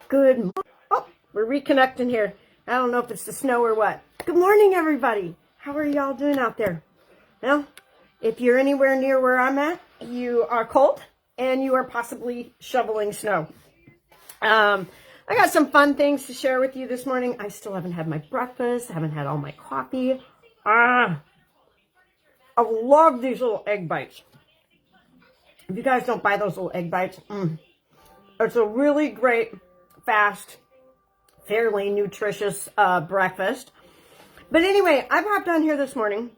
Good morning. Oh, we're reconnecting here. I don't know if it's the snow or what. Good morning, everybody. How are y'all doing out there? Well, if you're anywhere near where I'm at, you are cold and you are possibly shoveling snow. I got some fun things to share with you this morning. I still haven't had my breakfast. I haven't had all my coffee. I love these little egg bites. If you guys don't buy those little egg bites, it's a really great, fast, fairly nutritious breakfast. But anyway, I popped on here this morning.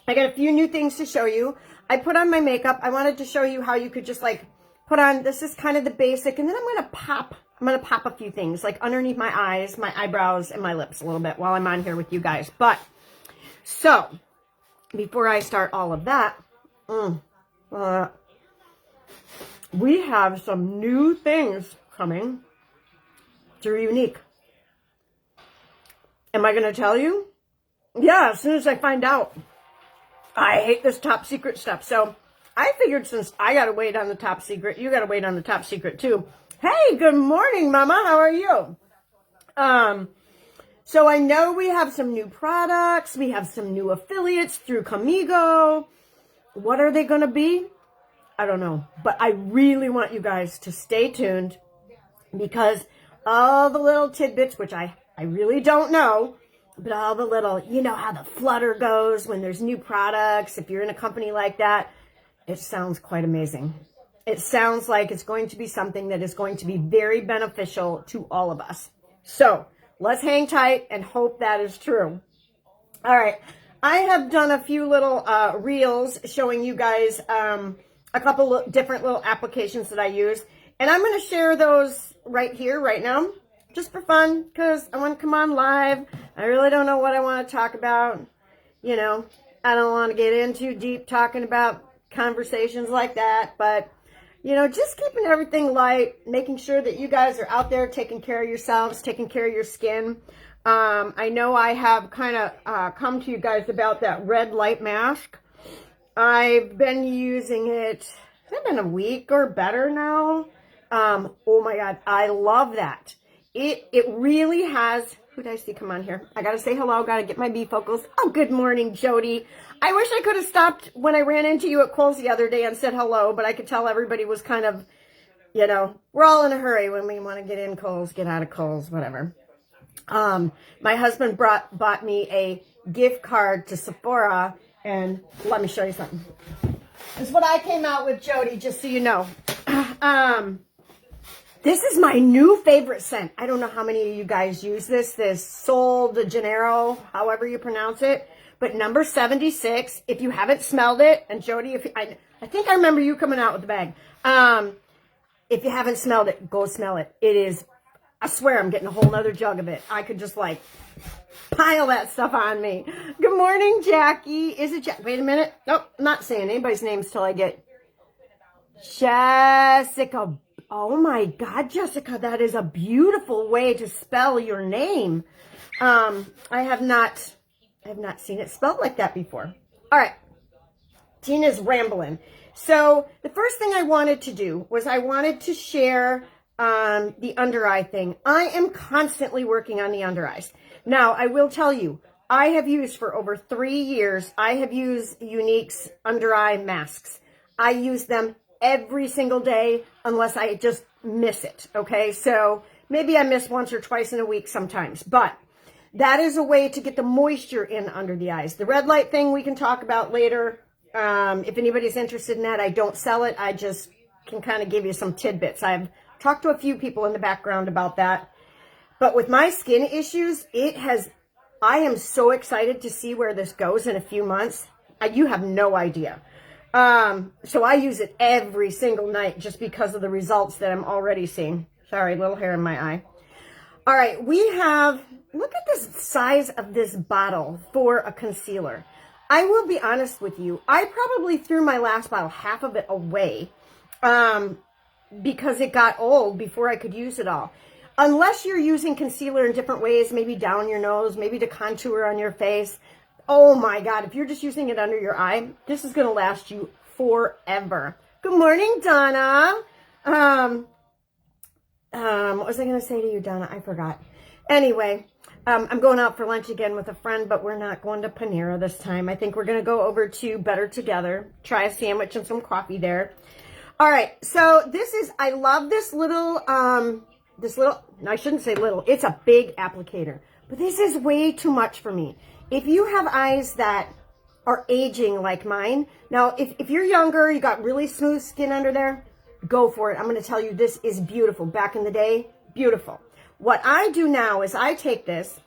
I got a few new things to show you. I put on my makeup. I wanted to show you how you could just like put on, this is kind of the basic, and then I'm going to pop a few things like underneath my eyes, my eyebrows, and my lips a little bit while I'm on here with you guys. But, so, before I start all of that, we have some new things coming through Younique. Am I going to tell you? Yeah, as soon as I find out. I hate this top secret stuff. So I figured since I got to wait on the top secret, you got to wait on the top secret too. Hey, good morning, Mama. How are you? So I know we have some new products. We have some new affiliates through Comigo. What are they going to be? I don't know. But I really want you guys to stay tuned because all the little tidbits, which I really don't know, but all the little, you know how the flutter goes when there's new products. If you're in a company like that, it sounds quite amazing. It sounds like it's going to be something that is going to be very beneficial to all of us. So let's hang tight and hope that is true. All right. I have done a few little reels showing you guys a couple different little applications that I use. And I'm going to share those right here, right now, just for fun, because I want to come on live. I really don't know what I want to talk about. You know, I don't want to get in too deep talking about conversations like that. But, you know, just keeping everything light, making sure that you guys are out there taking care of yourselves, taking care of your skin. I know I have kind of come to you guys about that red light mask. I've been using it, it's been a week or better now. Oh my God, I love that. It really has, who did I see come on here? I got to say hello, got to get my bifocals. Oh, good morning, Jody. I wish I could have stopped when I ran into you at Kohl's the other day and said hello, but I could tell everybody was kind of, you know, we're all in a hurry when we want to get in Kohl's, get out of Kohl's, whatever. My husband bought me a gift card to Sephora, and let me show you something. This is what I came out with, Jody, just so you know. This is my new favorite scent. I don't know how many of you guys use this Sol de Janeiro, however you pronounce it. But number 76, if you haven't smelled it, and Jody, I think I remember you coming out with the bag. If you haven't smelled it, go smell it. It is, I swear I'm getting a whole nother jug of it. I could just like pile that stuff on me. Good morning, Jackie. Is it Jack? Wait a minute. Nope, I'm not saying anybody's names till I get Jessica. Oh my God, Jessica, that is a beautiful way to spell your name. I have not seen it spelled like that before. All right, Tina's rambling. So the first thing I wanted to do was I wanted to share the under eye thing. I am constantly working on the under eyes. Now, I will tell you, I have used for over 3 years, I have used Younique's under eye masks. I use them every single day unless I just miss it, okay? So maybe I miss once or twice in a week sometimes, but that is a way to get the moisture in under the eyes. The red light thing we can talk about later. If anybody's interested in that, I don't sell it. I just can kind of give you some tidbits. I've talked to a few people in the background about that. But with my skin issues, I am so excited to see where this goes in a few months. You have no idea. So I use it every single night just because of the results that I'm already seeing. Sorry, little hair in my eye. All right, we have, look at this size of this bottle for a concealer. I will be honest with you. I probably threw my last bottle, half of it away, because it got old before I could use it all. Unless you're using concealer in different ways, maybe down your nose, maybe to contour on your face. Oh my God, if you're just using it under your eye, this is going to last you forever. Good morning, Donna. What was I going to say to you, Donna? I forgot. Anyway, I'm going out for lunch again with a friend, but we're not going to Panera this time. I think we're going to go over to Better Together, try a sandwich and some coffee there. All right, so this is, I love this little, no, I shouldn't say little, it's a big applicator, but this is way too much for me. If you have eyes that are aging like mine, now if you're younger, you got really smooth skin under there, go for it. I'm going to tell you, this is beautiful. Back in the day, beautiful. What I do now is I take this,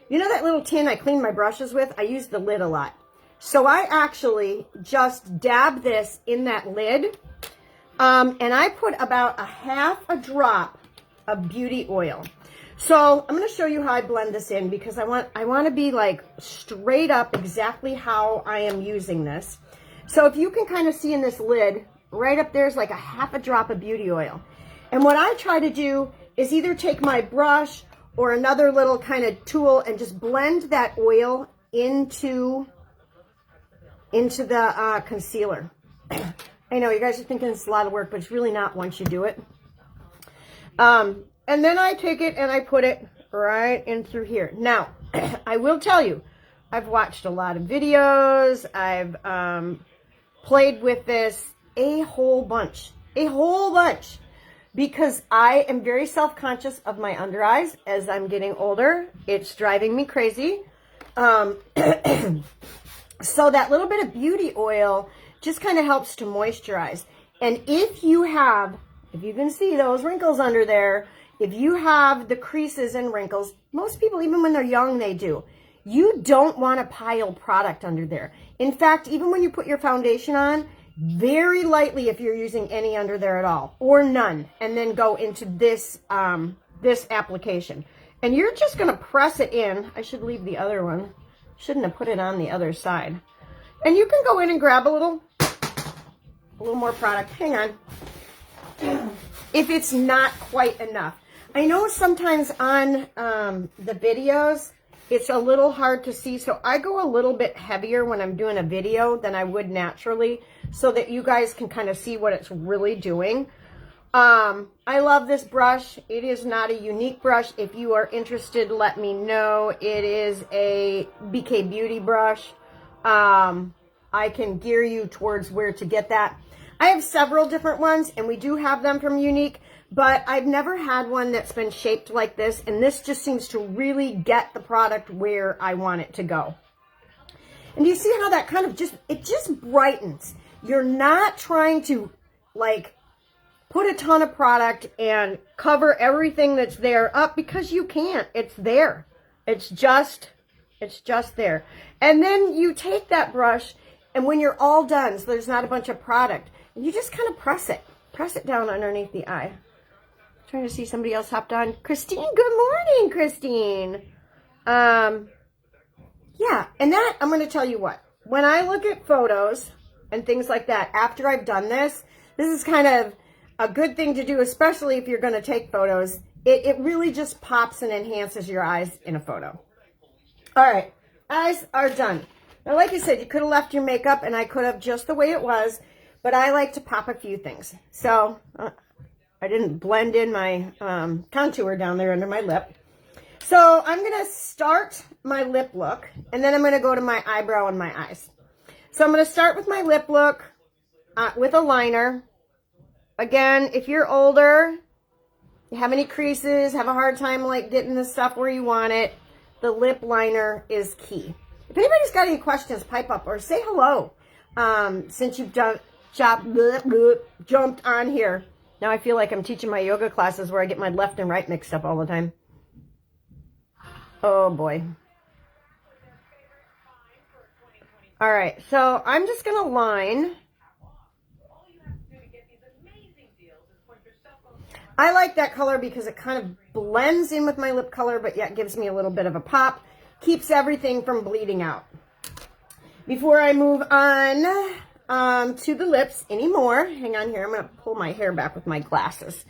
you know that little tin I clean my brushes with? I use the lid a lot. So I actually just dab this in that lid, and I put about a half a drop of beauty oil. So I'm going to show you how I blend this in, because I want to be like straight up exactly how I am using this. So if you can kind of see in this lid, right up there is like a half a drop of beauty oil. And what I try to do is either take my brush or another little kind of tool and just blend that oil into the concealer. I know you guys are thinking it's a lot of work, but it's really not once you do it. And then I take it and I put it right in through here. Now, I will tell you, I've watched a lot of videos. I've played with this a whole bunch, because I am very self-conscious of my under eyes as I'm getting older. It's driving me crazy. So that little bit of beauty oil just kind of helps to moisturize. And if you can see those wrinkles under there, if you have the creases and wrinkles, most people, even when they're young, they do. You don't want to pile product under there. In fact, even when you put your foundation on, very lightly if you're using any under there at all, or none, and then go into this, this application. And you're just going to press it in. I should leave the other one. Shouldn't have put it on the other side. And you can go in and grab a little more product. Hang on. If it's not quite enough. I know sometimes on the videos, it's a little hard to see, so I go a little bit heavier when I'm doing a video than I would naturally, so that you guys can kind of see what it's really doing. I love this brush. It is not a unique brush. If you are interested, let me know. It is a BK Beauty brush. I can gear you towards where to get that. I have several different ones, and we do have them from Younique, but I've never had one that's been shaped like this, and this just seems to really get the product where I want it to go. And do you see how that kind of it just brightens. You're not trying to, like, put a ton of product and cover everything that's there up, because you can't. It's there. It's just there. And then you take that brush, and when you're all done, so there's not a bunch of product, you just kind of press it down underneath the eye. Trying to see somebody else hopped on. Christine, good morning, Christine. Yeah, and that, I'm going to tell you what. When I look at photos and things like that, after I've done this is kind of a good thing to do, especially if you're going to take photos. It really just pops and enhances your eyes in a photo. All right, eyes are done. Now, like I said, you could have left your makeup, and I could have just the way it was, but I like to pop a few things. So I didn't blend in my contour down there under my lip. So I'm going to start my lip look, and then I'm going to go to my eyebrow and my eyes. So I'm going to start with my lip look with a liner. Again, if you're older, you have any creases, have a hard time like getting the stuff where you want it, the lip liner is key. If anybody's got any questions, pipe up or say hello. Since you've jumped on here. Now I feel like I'm teaching my yoga classes where I get my left and right mixed up all the time. Oh boy. All right, so I'm just going to line. I like that color because it kind of blends in with my lip color, but yet gives me a little bit of a pop. Keeps everything from bleeding out. Before I move on to the lips anymore, hang on here, I'm going to pull my hair back with my glasses.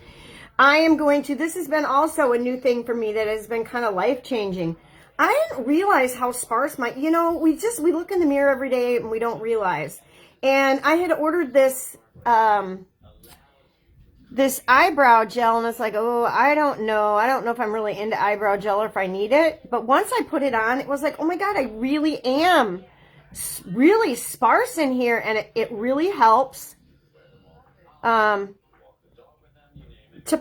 I am going to, this has been also a new thing for me that has been kind of life-changing. I didn't realize how sparse my, you know, we look in the mirror every day and we don't realize. And I had ordered this this eyebrow gel, and it's like, oh, I don't know. I don't know if I'm really into eyebrow gel or if I need it. But once I put it on, it was like, oh my God, I really am really sparse in here, and it really helps to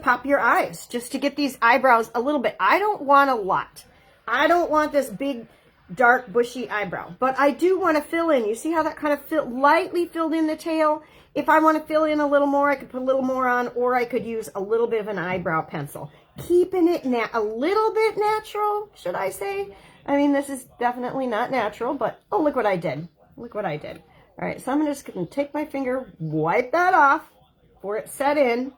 pop your eyes, just to get these eyebrows a little bit. I don't want a lot. I don't want this big, dark, bushy eyebrow, but I do want to fill in. You see how that kind of lightly filled in the tail? If I want to fill in a little more, I could put a little more on, or I could use a little bit of an eyebrow pencil. Keeping it a little bit natural, should I say? I mean, this is definitely not natural, but oh, look what I did. Look what I did. All right, so I'm just going to take my finger, wipe that off before it set in,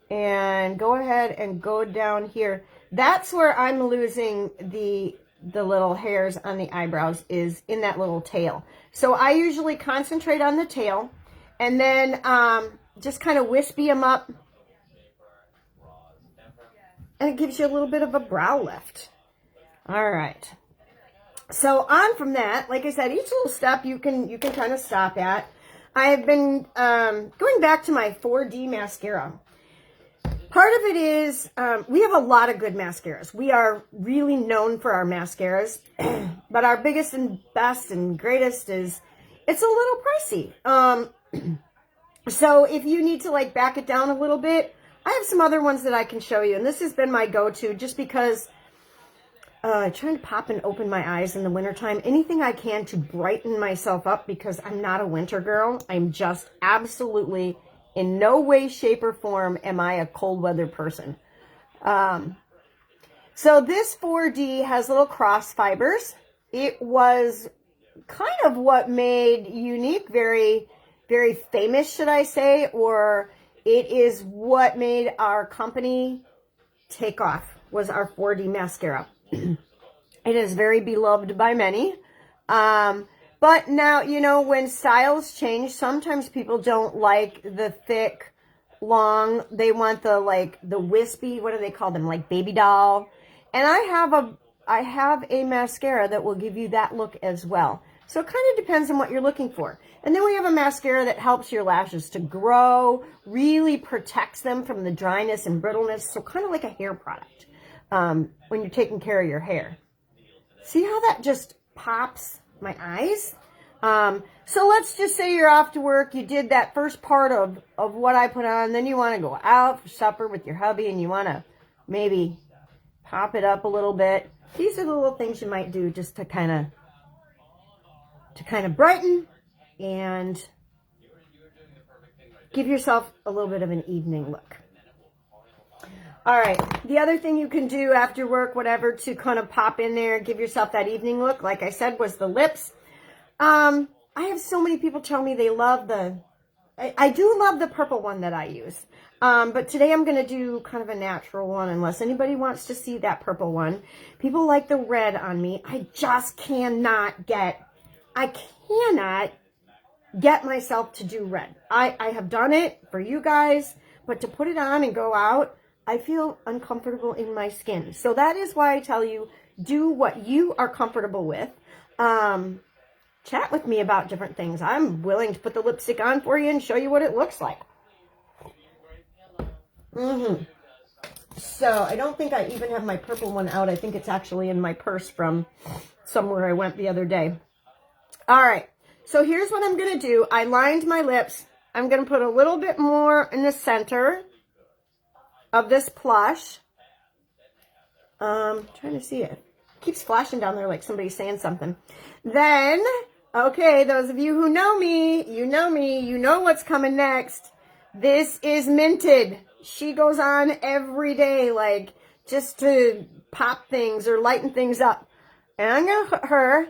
and go ahead and go down here. That's where I'm losing the little hairs on the eyebrows, is in that little tail. So I usually concentrate on the tail, and then just kind of wispy them up, and it gives you a little bit of a brow lift. All right. So on from that, like I said, each little step you can kind of stop at. I have been going back to my 4D mascara. Part of it is we have a lot of good mascaras. We are really known for our mascaras, but our biggest and best and greatest is, it's a little pricey. So if you need to like back it down a little bit, I have some other ones that I can show you. And this has been my go-to just because trying to pop and open my eyes in the wintertime, anything I can to brighten myself up, because I'm not a winter girl. I'm just absolutely, in no way, shape, or form am I a cold weather person. So this 4D has little cross fibers. It was kind of what made Younique very, very famous, should I say, or it is what made our company take off, was our 4D mascara. It is very beloved by many. But now, you know, when styles change, sometimes people don't like the thick, long. They want the, like, the wispy, what do they call them? Like baby doll. And I have a mascara that will give you that look as well. So it kind of depends on what you're looking for. And then we have a mascara that helps your lashes to grow, really protects them from the dryness and brittleness. So kind of like a hair product. When you're taking care of your hair. See how that just pops my eyes? So let's just say you're off to work, you did that first part of what I put on, then you want to go out for supper with your hubby and you want to maybe pop it up a little bit. These are the little things you might do just to kind of brighten and give yourself a little bit of an evening look. All right, the other thing you can do after work, whatever, to kind of pop in there, give yourself that evening look, like I said, was the lips. I have so many people tell me they love I do love the purple one that I use. But today I'm going to do kind of a natural one, unless anybody wants to see that purple one. People like the red on me. I just cannot get myself to do red. I have done it for you guys, but to put it on and go out, I feel uncomfortable in my skin. So that is why I tell you, do what you are comfortable with. Chat with me about different things. I'm willing to put the lipstick on for you and show you what it looks like. So I don't think I even have my purple one out. I think it's actually in my purse from somewhere I went the other day. All right. So here's what I'm going to do. I lined my lips. I'm going to put a little bit more in the center of this plush. Trying to see it. Keeps flashing down there like somebody's saying something. Then, okay, those of you who know me, you know what's coming next. This is Minted. She goes on every day, like, just to pop things or lighten things up. And I'm going to put her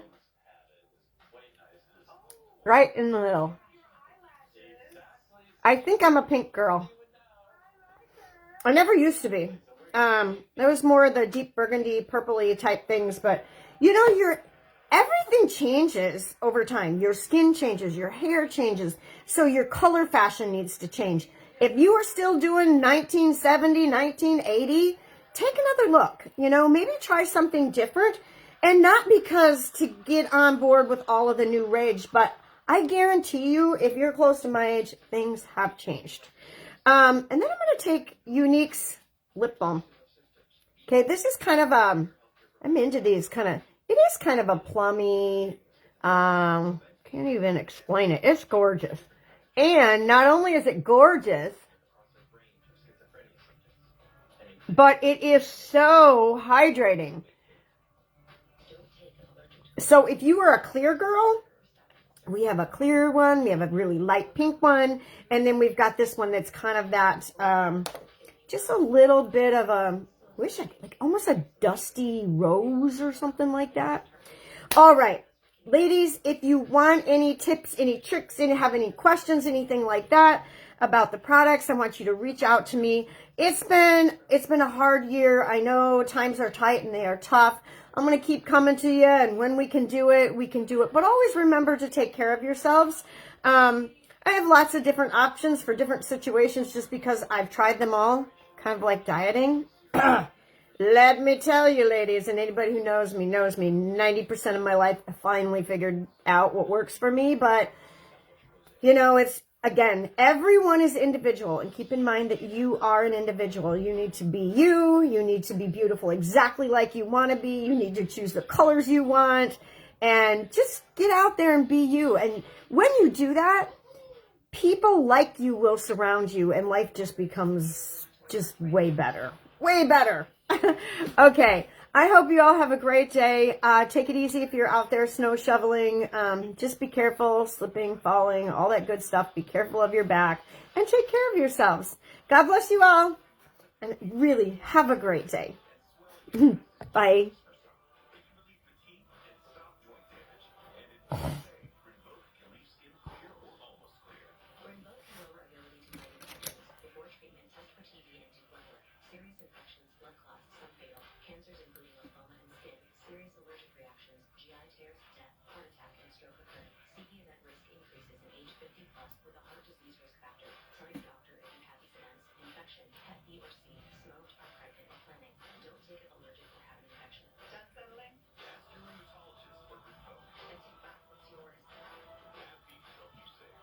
right in the middle. I think I'm a pink girl. I never used to be. There was more of the deep burgundy, purpley type things, but you know, everything changes over time. Your skin changes, your hair changes, so your color fashion needs to change. If you are still doing 1970, 1980, take another look. You know, maybe try something different, and not because to get on board with all of the new rage, but I guarantee you, if you're close to my age, things have changed. And then I'm going to take Younique's lip balm. Okay, this is kind of, I'm into these kind of, it is kind of a plummy, can't even explain it. It's gorgeous. And not only is it gorgeous, but it is so hydrating. So if you are a clear girl, we have a clear one, we have a really light pink one, and then we've got this one that's kind of that, just a little bit of a, like almost a dusty rose or something like that. All right, ladies, if you want any tips, any tricks, and have any questions, anything like that about the products, I want you to reach out to me. It's been a hard year. I know times are tight and they are tough. I'm going to keep coming to you, and when we can do it, we can do it. But always remember to take care of yourselves. I have lots of different options for different situations just because I've tried them all, kind of like dieting. Let me tell you, ladies, and anybody who knows me, 90% of my life, I finally figured out what works for me. But, you know, it's, again, everyone is individual, and keep in mind that you are an individual. You need to be you. You need to be beautiful exactly like you want to be. You need to choose the colors you want, and just get out there and be you. And when you do that, people like you will surround you, and life just becomes just way better. Way better. Okay. I hope you all have a great day. Take it easy if you're out there snow shoveling. Just be careful, slipping, falling, all that good stuff. Be careful of your back and take care of yourselves. God bless you all, and really have a great day. Bye. Serious infections, blood clots, some fatal, cancers including lymphoma and skin, serious allergic reactions, GI tears, death, heart attack, and stroke occur. CP event risk increases in age 50 plus with a heart disease risk factor. Tell your doctor if you have these events: infection, Hep B or C, smoked, are pregnant, or planning. Don't take it allergic or have an infection. Done settling? Ask your rheumatologist for good health. And take back what's yours. Happy to help you save.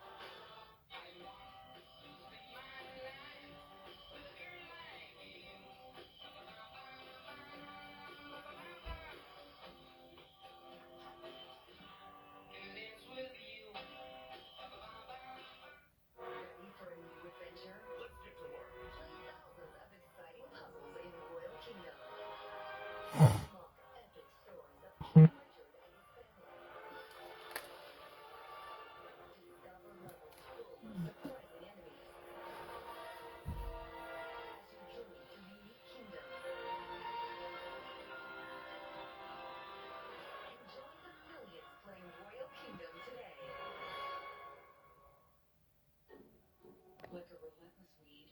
Like a relentless weed,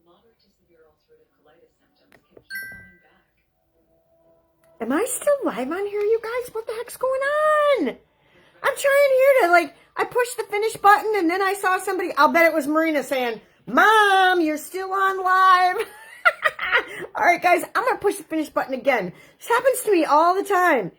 moderate to severe ulcerative colitis symptoms can keep coming back. Am I still live on here, you guys? What the heck's going on? I'm trying here to, like, I pushed the finish button, and then I saw somebody, I'll bet it was Marina, saying, Mom, you're still on live. All right, guys, I'm going to push the finish button again. This happens to me all the time.